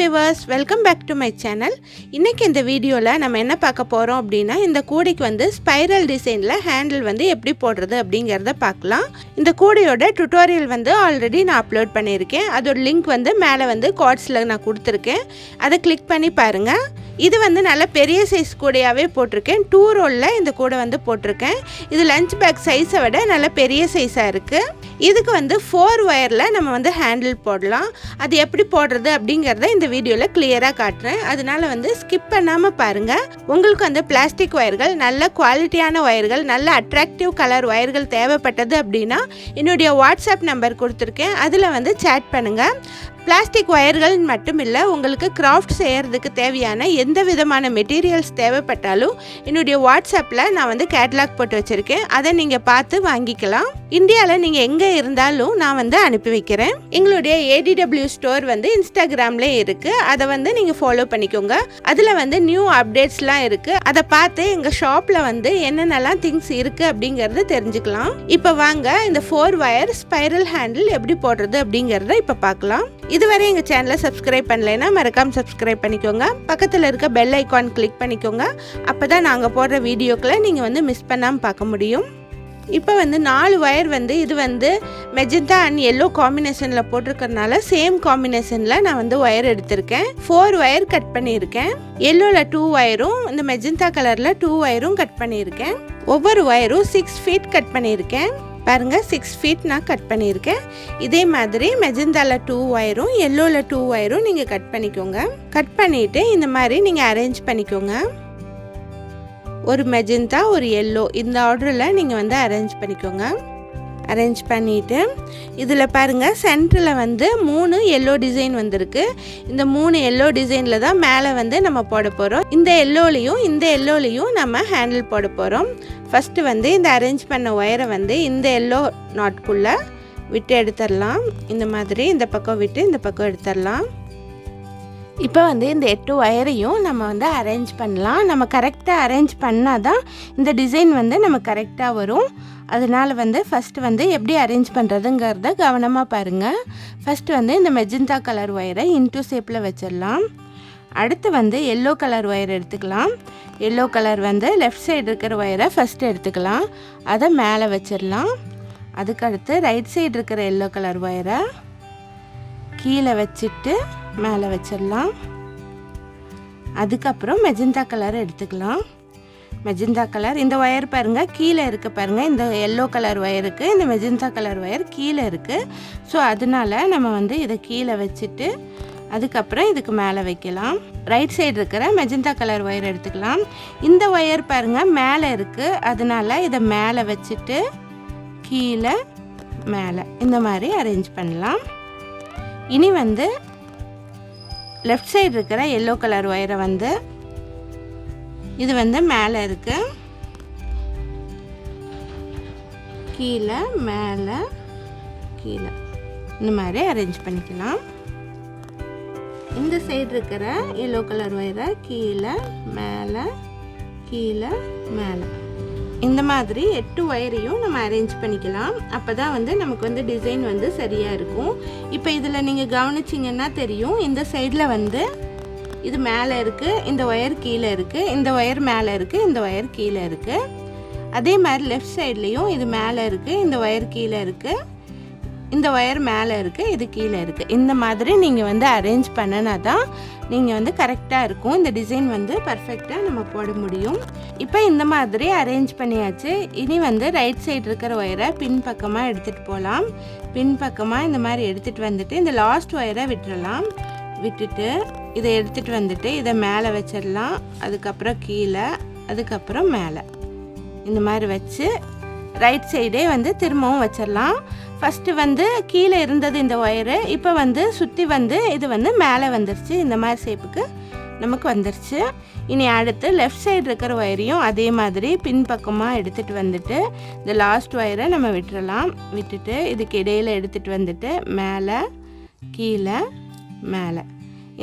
viewers, welcome back to my channel. இன்னைக்கு இந்த வீடியோல நம்ம என்ன பார்க்க போறோம் அப்படினா இந்த கூடைக்கு வந்து ஸ்பைரல் டிசைன்ல ஹேண்டில் வந்து எப்படி போடுறது அப்படிங்கறத பார்க்கலாம். இந்த கூடையோட டுட்டோரியல் வந்து ஆல்ரெடி நான் அப்லோட் பண்ணியிருக்கேன். அதோட லிங்க் வந்து மேலே வந்து கார்ட்ஸ்ல நான் கொடுத்திருக்கேன். அதை கிளிக் பண்ணி பாருங்க. இது வந்து நல்ல பெரிய சைஸ் கூடையாவே போட்டிருக்கேன். 2 ரோல்ல இந்த கூடை வந்து போட்டிருக்கேன். இது லஞ்ச் பேக் சைஸை விட நல்ல பெரிய சைஸா இருக்கு. இதுக்கு வந்து 4 வயர்ல நம்ம வந்து ஹேண்டில் போடலாம். அது எப்படி போடுறது அப்படிங்கறத இந்த வீடியோல கிளியரா காட்டுறேன். அதனால வந்து ஸ்கிப் பண்ணாம பாருங்க. உங்களுக்கு அந்த பிளாஸ்டிக் வயர்கள், நல்ல குவாலிட்டியான வயர்கள், நல்ல அட்ராக்டிவ் கலர் வயர்கள் தேவைப்பட்டது அப்படின்னா என்னுடைய வாட்ஸ்அப் நம்பர் கொடுத்துருக்கேன். அதில் வந்து சேட் பண்ணுங்க. பிளாஸ்டிக் வயர்கள் மட்டும் இல்லை, உங்களுக்கு கிராஃப்ட் செய்கிறதுக்கு தேவையான எந்த விதமான மெட்டீரியல்ஸ் தேவைப்பட்டாலும் என்னுடைய வாட்ஸ்அப்பில் நான் வந்து கேட்லாக் போட்டு வச்சுருக்கேன். அதை நீங்கள் பார்த்து வாங்கிக்கலாம். இந்தியாவில் நீங்கள் எங்கே இருந்தாலும் நான் வந்து அனுப்பி வைக்கிறேன். எங்களுடைய ADW ஸ்டோர் வந்து இன்ஸ்டாகிராம்லேயே இருக்குது. அதை வந்து நீங்கள் ஃபாலோ பண்ணிக்கோங்க. அதில் வந்து நியூ அப்டேட்ஸ்லாம் இருக்குது. அதை பார்த்து எங்கள் ஷாப்பில் வந்து என்னென்னலாம் திங்ஸ் இருக்குது அப்படிங்கிறத தெரிஞ்சுக்கலாம். இப்போ வாங்க இந்த 4 வயர் ஸ்பைரல் ஹேண்டில் எப்படி போடுறது அப்படிங்கிறத இப்போ பார்க்கலாம். இதுவரை எங்கள் சேனலை சப்ஸ்கிரைப் பண்ணலைன்னா மறக்காம சப்ஸ்கிரைப் பண்ணிக்கோங்க. பக்கத்தில் இருக்க பெல் ஐக்கான் கிளிக் பண்ணிக்கோங்க. அப்போ தான் நாங்கள் போடுற வீடியோக்களை நீங்கள் வந்து மிஸ் பண்ணாமல் பார்க்க முடியும். இப்போ வந்து 4 வயர் வந்து இது வந்து மெஜந்தா அண்ட் எல்லோ காம்பினேஷனில் போட்டிருக்கறனால சேம் காம்பினேஷனில் நான் வந்து ஒயர் எடுத்திருக்கேன். 4 வயர் கட் பண்ணியிருக்கேன். எல்லோவில் 2 வயரும் இந்த மெஜந்தா கலரில் 2 வயரும் கட் பண்ணியிருக்கேன். ஒவ்வொரு வயரும் 6 ஃபீட் கட் பண்ணியிருக்கேன். பாருங்க, 6 ஃபீட் நான் கட் பண்ணியிருக்கேன். இதே மாதிரி மெஜந்தாவில் 2 வயரும் எல்லோவில் 2 வயரும் நீங்கள் கட் பண்ணிக்கோங்க. கட் பண்ணிவிட்டு இந்த மாதிரி நீங்கள் அரேஞ்ச் பண்ணிக்கோங்க. ஒரு மெஜந்தா, ஒரு எல்லோ, இந்த ஆர்டரில் நீங்கள் வந்து அரேஞ்ச் பண்ணிக்கோங்க. அரேஞ்ச் பண்ணிவிட்டு இதில் பாருங்கள், சென்டரில் வந்து 3 எல்லோ டிசைன் வந்திருக்கு. இந்த 3 எல்லோ டிசைனில் தான் மேலே வந்து நம்ம போட போகிறோம். இந்த எல்லோலையும் நம்ம ஹேண்டில் போட போகிறோம். ஃபஸ்ட்டு வந்து இந்த அரேஞ்ச் பண்ண ஒயரை வந்து இந்த எல்லோ நாட்குள்ளே விட்டு எடுத்துடலாம். இந்த மாதிரி இந்த பக்கம் விட்டு இந்த பக்கம் எடுத்துடலாம். இப்போ வந்து இந்த 8 வயரையும் நம்ம வந்து அரேஞ்ச் பண்ணலாம். நம்ம கரெக்டாக அரேஞ்ச் பண்ணால் தான் இந்த டிசைன் வந்து நம்ம கரெக்டாக வரும். அதனால் வந்து ஃபஸ்ட்டு வந்து எப்படி அரேஞ்ச் பண்ணுறதுங்கிறத கவனமாக பாருங்கள். ஃபஸ்ட்டு வந்து இந்த மெஜந்தா கலர் ஒயரை இன்டூ ஷேப்பில் வச்சிடலாம். அடுத்து வந்து எல்லோ கலர் ஒயர் எடுத்துக்கலாம். எல்லோ கலர் வந்து லெஃப்ட் சைடு இருக்கிற ஒயரை ஃபஸ்ட்டு எடுத்துக்கலாம். அதை மேலே வச்சிடலாம். அதுக்கடுத்து ரைட் சைடு இருக்கிற எல்லோ கலர் ஒயரை கீழே வச்சுட்டு மேலே வச்சிடலாம். அதுக்கப்புறம் மெஜந்தா கலர் எடுத்துக்கலாம். மெஜந்தா கலர் இந்த ஒயர் பாருங்கள் கீழே இருக்குது. பாருங்கள், இந்த எல்லோ கலர் ஒயருக்கு இந்த மெஜந்தா கலர் ஒயர் கீழே இருக்குது. ஸோ அதனால நம்ம வந்து இதை கீழே வச்சுட்டு அதுக்கப்புறம் இதுக்கு மேலே வைக்கலாம். ரைட் சைடு இருக்கிற மெஜந்தா கலர் ஒயர் எடுத்துக்கலாம். இந்த ஒயர் பாருங்கள் மேலே இருக்குது. அதனால இதை மேலே வச்சுட்டு கீழே மேலே இந்த மாதிரி அரேஞ்ச் பண்ணலாம். இனி வந்து லெஃப்ட் சைடு இருக்கிற எல்லோ கலர் ஒயரை வந்து இது வந்து மேலே இருக்கு, கீழே மேலே கீழே இந்த மாதிரி அரேஞ்ச் பண்ணிக்கலாம். இந்த சைடு இருக்கிற எல்லோ கலர் ஒயரை கீழே மேலே கீழே மேலே இந்த மாதிரி 8 வயரையும் நம்ம அரேஞ்ச் பண்ணிக்கலாம். அப்போ தான் வந்து நமக்கு வந்து டிசைன் வந்து சரியாக இருக்கும். இப்போ இதில் நீங்கள் கவனிச்சிங்கன்னா தெரியும், இந்த சைடில் வந்து இது மேலே இருக்குது, இந்த ஒயர் கீழே இருக்குது, இந்த ஒயர் மேலே இருக்குது, இந்த ஒயர் கீழே இருக்குது. அதே மாதிரி லெஃப்ட் சைட்லேயும் இது மேலே இருக்குது, இந்த ஒயர் கீழே இருக்குது, இந்த ஒயர் மேலே இருக்குது, இது கீழே இருக்குது. இந்த மாதிரி நீங்கள் வந்து அரேஞ்ச் பண்ணினா தான் நீங்கள் வந்து கரெக்டாக இருக்கும். இந்த டிசைன் வந்து பர்ஃபெக்டாக நம்ம போட முடியும். இப்போ இந்த மாதிரி அரேஞ்ச் பண்ணியாச்சு. இனி வந்து ரைட் சைடு இருக்கிற ஒயரை பின் பக்கமாக எடுத்துகிட்டு போகலாம். பின் பக்கமாக இந்த மாதிரி எடுத்துகிட்டு வந்துட்டு இந்த லாஸ்ட் ஒயரை விட்டுறலாம். விட்டுட்டு இதை எடுத்துகிட்டு வந்துட்டு இதை மேலே வச்சிடலாம். அதுக்கப்புறம் கீழே, அதுக்கப்புறம் மேலே இந்த மாதிரி வச்சு ரைட் சைடே வந்து திரும்பவும் வச்சிடலாம். ஃபஸ்ட்டு வந்து கீழே இருந்தது இந்த ஒயரு, இப்போ வந்து சுற்றி வந்து இது வந்து மேலே வந்துருச்சு. இந்த மாதிரி ஷேப்புக்கு நமக்கு வந்துருச்சு. இனி அடுத்து லெஃப்ட் சைடு இருக்கிற ஒயரையும் அதே மாதிரி பின்பக்கமாக எடுத்துகிட்டு வந்துட்டு இந்த லாஸ்ட் ஒயரை நம்ம விட்டுறலாம். விட்டுட்டு இதுக்கு இடையில் எடுத்துகிட்டு வந்துட்டு மேலே கீழே மேலே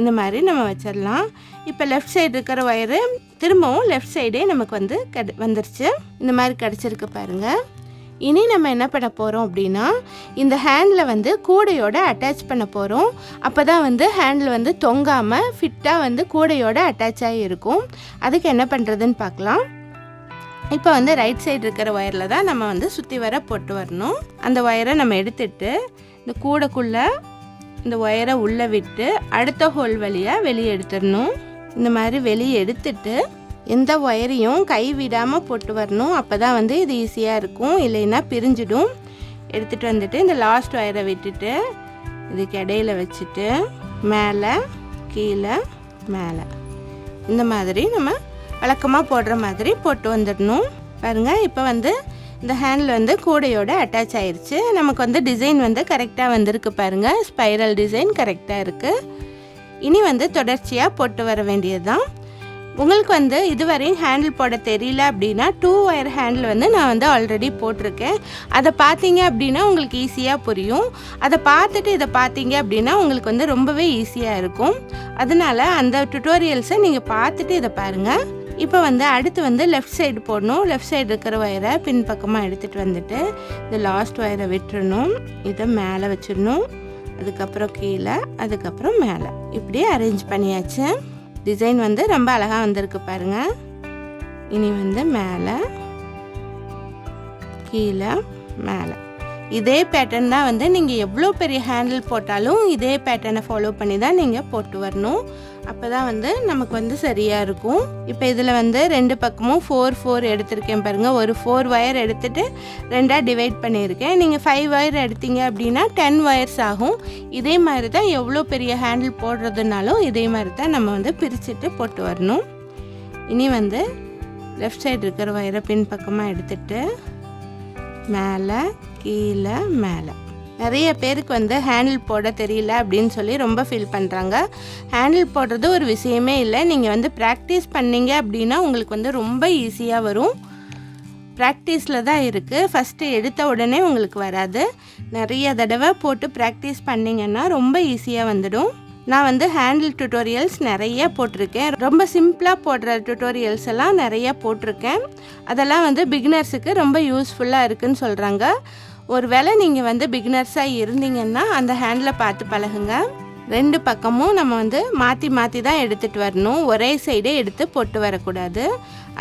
இந்த மாதிரி நம்ம வச்சிடலாம். இப்போ லெஃப்ட் சைடு இருக்கிற ஒயரு திரும்பவும் லெஃப்ட் சைடே நமக்கு வந்து வந்துருச்சு. இந்த மாதிரி கிடச்சிருக்கு பாருங்கள். இனி நம்ம என்ன பண்ண போகிறோம் அப்படின்னா இந்த ஹேண்டில் வந்து கூடையோட அட்டாச் பண்ண போகிறோம். அப்போ தான் வந்து ஹேண்டில் வந்து தொங்காமல் ஃபிட்டாக வந்து கூடையோட அட்டாச் ஆகி இருக்கும். அதுக்கு என்ன பண்ணுறதுன்னு பார்க்கலாம். இப்போ வந்து ரைட் சைடு இருக்கிற ஒயரில் தான் நம்ம வந்து சுற்றி வர போட்டு வரணும். அந்த ஒயரை நம்ம எடுத்துட்டு இந்த கூடைக்குள்ளே இந்த ஒயரை உள்ளே விட்டு அடுத்த ஹோல் வழியாக வெளியே எடுத்துடணும். இந்த மாதிரி வெளியே எடுத்துட்டு எந்த ஒயரையும் கை விடாமல் போட்டு வரணும். அப்போ தான் வந்து இது ஈஸியாக இருக்கும், இல்லைன்னா பிரிஞ்சிடும். எடுத்துகிட்டு வந்துட்டு இந்த லாஸ்ட் ஒயரை விட்டுட்டு இதுக்கு இடையில வச்சுட்டு மேலே கீழே மேலே இந்த மாதிரி நம்ம வழக்கமாக போடுற மாதிரி போட்டு வந்துடணும். பாருங்கள், இப்போ வந்து இந்த ஹேண்டில் வந்து கூடையோட அட்டாச் ஆயிடுச்சு. நமக்கு வந்து டிசைன் வந்து கரெக்டாக வந்திருக்கு பாருங்கள். ஸ்பைரல் டிசைன் கரெக்டாக இருக்குது. இனி வந்து தொடர்ச்சியாக போட்டு வர வேண்டியது தான். உங்களுக்கு வந்து இதுவரையும் ஹேண்டில் போட தெரியல அப்படின்னா 2 ஒயர் ஹேண்டில் வந்து நான் வந்து ஆல்ரெடி போட்டிருக்கேன். அதை பார்த்தீங்க அப்படின்னா உங்களுக்கு ஈஸியாக புரியும். அதை பார்த்துட்டு இதை பார்த்தீங்க அப்படின்னா உங்களுக்கு வந்து ரொம்பவே ஈஸியாக இருக்கும். அதனால் அந்த டுட்டோரியல்ஸை நீங்கள் பார்த்துட்டு இதை பாருங்கள். இப்போ வந்து அடுத்து வந்து லெஃப்ட் சைடு போடணும். லெஃப்ட் சைடு இருக்கிற ஒயரை பின் பக்கமாக எடுத்துகிட்டு வந்துட்டு இந்த லாஸ்ட் ஒயரை விட்டுறணும். இதை மேலே வச்சிடணும். அதுக்கப்புறம் கீழே, அதுக்கப்புறம் மேலே, இப்படியே அரேஞ்ச் பண்ணியாச்சு. டிசைன் வந்து ரொம்ப அழகாக வந்திருக்கு பாருங்கள். இனி வந்து மேலே கீழே மேலே இதே பேட்டர்ன் தான் வந்து நீங்கள் எவ்வளோ பெரிய ஹேண்டில் போட்டாலும் இதே பேட்டர்னை ஃபாலோ பண்ணி தான் நீங்கள் போட்டு வரணும். அப்போ தான் வந்து நமக்கு வந்து சரியாக இருக்கும். இப்போ இதில் வந்து 2 பக்கமும் 4 எடுத்திருக்கேன் பாருங்கள். ஒரு 4 ஒயர் எடுத்துகிட்டு 2ஆக டிவைட் பண்ணியிருக்கேன். நீங்கள் 5 ஒயர் எடுத்தீங்க அப்படின்னா 10 ஒயர்ஸ் ஆகும். இதே மாதிரி தான் எவ்வளோ பெரிய ஹேண்டில் போடுறதுனாலும் இதே மாதிரி தான் நம்ம வந்து பிரிச்சுட்டு போட்டு வரணும். இனி வந்து லெஃப்ட் சைடு இருக்கிற ஒயரை பின் பக்கமாக எடுத்துகிட்டு மேலே கீழே மேலே. நிறைய பேருக்கு வந்து ஹேண்டில் போட தெரியல அப்படின்னு சொல்லி ரொம்ப ஃபீல் பண்ணுறாங்க. ஹேண்டில் போடுறது ஒரு விஷயமே இல்லை. நீங்கள் வந்து ப்ராக்டிஸ் பண்ணிங்க அப்படின்னா உங்களுக்கு வந்து ரொம்ப ஈஸியாக வரும். ப்ராக்டிஸில் தான் இருக்குது. ஃபஸ்ட்டு எடுத்த உடனே உங்களுக்கு வராது. நிறைய தடவை போட்டு ப்ராக்டிஸ் பண்ணிங்கன்னா ரொம்ப ஈஸியாக வந்துடும். நான் வந்து ஹேண்டில் டுட்டோரியல்ஸ் நிறைய போட்டிருக்கேன். ரொம்ப சிம்பிளாக போடுற டுட்டோரியல்ஸ் எல்லாம் நிறைய போட்டிருக்கேன். அதெல்லாம் வந்து பிகினர்ஸுக்கு ரொம்ப யூஸ்ஃபுல்லாக இருக்குதுன்னு சொல்கிறாங்க. ஒரு வேளை நீங்கள் வந்து பிகினர்ஸாக இருந்தீங்கன்னா அந்த ஹேண்டில் பார்த்து பழகுங்க. 2 பக்கமும் நம்ம வந்து மாற்றி மாற்றி தான் எடுத்துகிட்டு வரணும். ஒரே சைடே எடுத்து போட்டு வரக்கூடாது.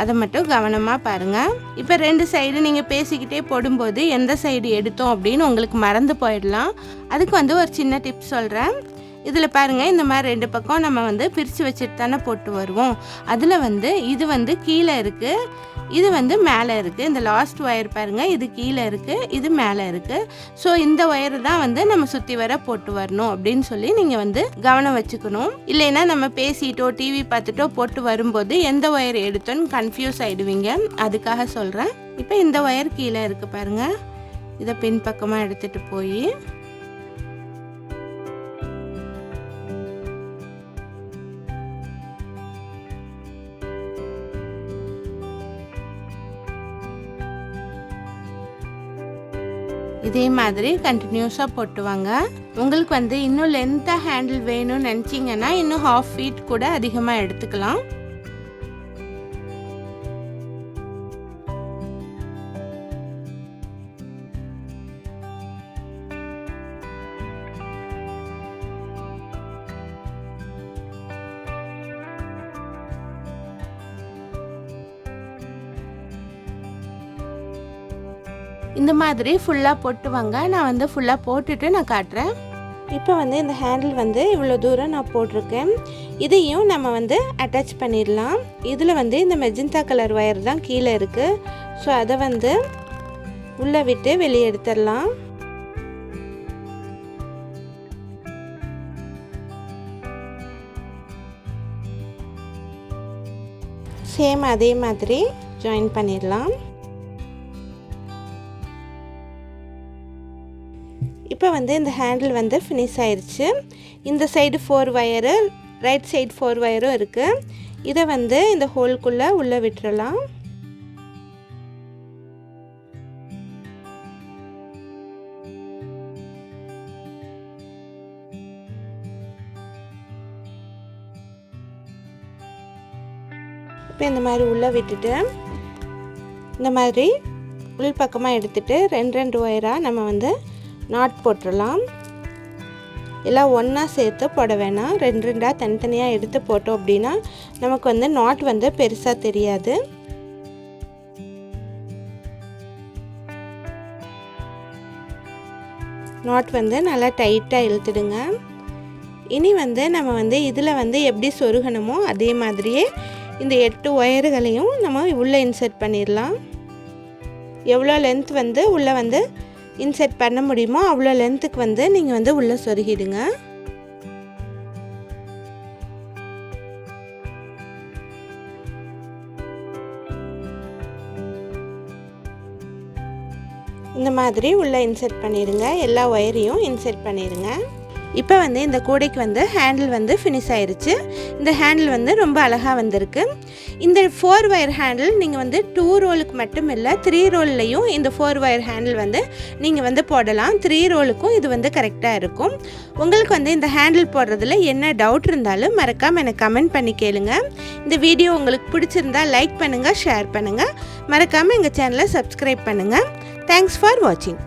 அதை மட்டும் கவனமாக பாருங்கள். இப்போ 2 சைடு நீங்கள் பேசிக்கிட்டே போடும்போது எந்த சைடு எடுத்தோம் அப்படின்னு உங்களுக்கு மறந்து போயிடலாம். அதுக்கு வந்து ஒரு சின்ன டிப்ஸ் சொல்கிறேன். இதில் பாருங்கள், இந்த மாதிரி 2 பக்கம் நம்ம வந்து பிரித்து வச்சுட்டு தானே போட்டு வருவோம். அதில் வந்து இது வந்து கீழே இருக்குது, இது வந்து மேலே இருக்குது. இந்த லாஸ்ட் ஒயர் பாருங்கள், இது கீழே இருக்குது, இது மேலே இருக்குது. ஸோ இந்த ஒயர் தான் வந்து நம்ம சுற்றி வர போட்டு வரணும் அப்படின்னு சொல்லி நீங்கள் வந்து கவனம் வச்சுக்கணும். இல்லைன்னா நம்ம பேசிட்டோ டிவி பார்த்துட்டோ போட்டு வரும்போது எந்த ஒயர் எடுத்தோன்னு கன்ஃபியூஸ் ஆகிடுவீங்க. அதுக்காக சொல்கிறேன். இப்போ இந்த ஒயர் கீழே இருக்குது பாருங்கள். இதை பின் பக்கமாக எடுத்துகிட்டு போய் இதே மாதிரி கண்டினியூஸாக போட்டுவாங்க. உங்களுக்கு வந்து இன்னும் லென்த்தாக ஹேண்டில் வேணும்னு நினச்சிங்கன்னா இன்னும் 1/2 ஃபீட் கூட அதிகமாக எடுத்துக்கலாம். இந்த மாதிரி ஃபுல்லாக போட்டுவாங்க. நான் வந்து ஃபுல்லாக போட்டுட்டு நான் காட்டுறேன். இப்போ வந்து இந்த ஹேண்டில் வந்து இவ்வளோ தூரம் நான் போட்டிருக்கேன். இதையும் நம்ம வந்து அட்டாச் பண்ணிடலாம். இதில் வந்து இந்த மெஜந்தா கலர் ஒயர் தான் கீழே இருக்குது. ஸோ அதை வந்து உள்ளே விட்டு வெளியே எடுத்துடலாம். சேம் அதே மாதிரி ஜாயின் பண்ணிடலாம். இப்போ வந்து இந்த ஹேண்டில் வந்து ஃபினிஷ் ஆயிடுச்சு. இந்த சைடு 4 ஒயரு, ரைட் சைடு 4 ஒயரும் இருக்குது. இதை வந்து இந்த ஹோல்குள்ளே உள்ளே விட்டுறலாம். இப்போ இந்த மாதிரி உள்ளே விட்டுட்டு இந்த மாதிரி உள் பக்கமாக எடுத்துகிட்டு 2 ஒயராக நம்ம வந்து நாட் போட்டுடலாம். எல்லாம் ஒன்றா சேர்த்து போட வேணாம். 2 தனித்தனியாக எடுத்து போட்டோம் அப்படின்னா நமக்கு வந்து நாட் வந்து பெருசாக தெரியாது. நாட் வந்து நல்லா டைட்டாக இழுத்துடுங்க. இனி வந்து நம்ம வந்து இதில் வந்து எப்படி சொருகணுமோ அதே மாதிரியே இந்த 8 ஒயர்களையும் நம்ம உள்ளே இன்சர்ட் பண்ணிடலாம். எவ்வளோ லென்த் வந்து உள்ளே வந்து இன்சர்ட் பண்ண முடியுமோ அவ்வளோ லென்த்துக்கு வந்து நீங்கள் வந்து உள்ளே சொருகிடுங்க. இந்த மாதிரி உள்ளே இன்சர்ட் பண்ணிடுங்க. எல்லா ஒயரையும் இன்சர்ட் பண்ணிடுங்க. இப்போ வந்து இந்த கூடைக்கு வந்து ஹேண்டில் வந்து ஃபினிஷ் ஆயிடுச்சு. இந்த ஹேண்டில் வந்து ரொம்ப அழகாக வந்திருக்கு. இந்த 4 ஒயர் ஹேண்டில் நீங்கள் வந்து 2 ரோலுக்கு மட்டும் இல்லை 3 ரோல்லையும் இந்த 4 ஒயர் ஹேண்டில் வந்து நீங்கள் வந்து போடலாம். 3 ரோலுக்கும் இது வந்து கரெக்டாக இருக்கும். உங்களுக்கு வந்து இந்த ஹேண்டில் போடுறதுல என்ன டவுட் இருந்தாலும் மறக்காமல் எனக்கு கமெண்ட் பண்ணி கேளுங்க. இந்த வீடியோ உங்களுக்கு பிடிச்சிருந்தா லைக் பண்ணுங்கள், ஷேர் பண்ணுங்கள். மறக்காமல் எங்கள் சேனலை சப்ஸ்கிரைப் பண்ணுங்கள். தேங்க்ஸ் ஃபார் வாட்சிங்.